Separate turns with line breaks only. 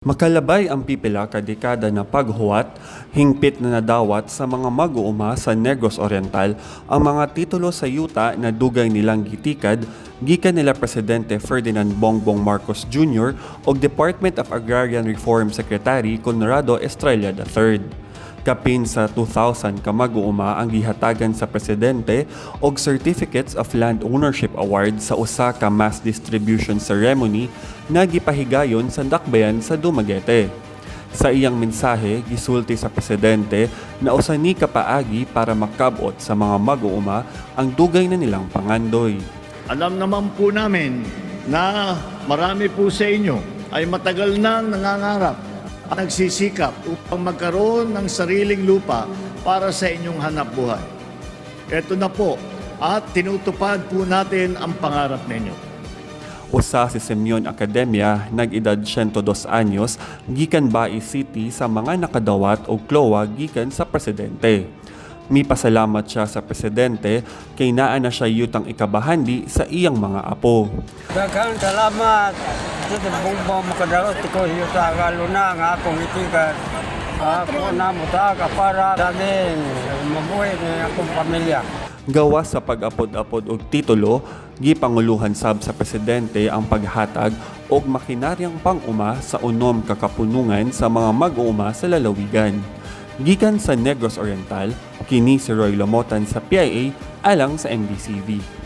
Makalabay ang pipila ka dekada na paghuwat, hingpit na nadawat sa mga mag-uuma sa Negros Oriental ang mga titulo sa yuta na dugay nilang gitikad gikan nila Presidente Ferdinand Bongbong Marcos Jr. o Department of Agrarian Reform Secretary Conrado Estrella III. Kapin sa 2,000 ka mag-uuma ang gihatagan sa presidente og Certificates of Land Ownership Award sa usa ka mass distribution ceremony na gipahigayon sa dakbayan sa Dumaguete. Sa iyang mensahe, gisulti sa presidente na usa ni kapaagi para makabot sa mga mag-uuma ang dugay na nilang pangandoy.
Alam naman po namin na marami po sa inyo ay matagal nang nangangarap at nagsisikap upang magkaroon ng sariling lupa para sa inyong hanapbuhay. Ito na po at tinutupad po natin ang pangarap ninyo.
Usa si Simeon Academia, nag-edad 102 anyos, gikan Bai City sa mga nakadawat og klowa gikan sa presidente. May pasalamat siya sa presidente kay naa na siya yutang ikabahandi sa iyang mga apo.
Daghang salamat. Dito bumba makadalo ko yuta galuna nga akong itikan. Ako na mutaga para damin mabuhay ng akong pamilya.
Gawas sa pag-apod-apod og titulo, gipanguluhan sab sa presidente ang paghatag og makinaryang pang-uma sa unom ka kapunungan sa mga mag-uuma sa lalawigan. Gikan sa Negros Oriental, kini si Roy Lamotan sa PIA alang sa MDCV.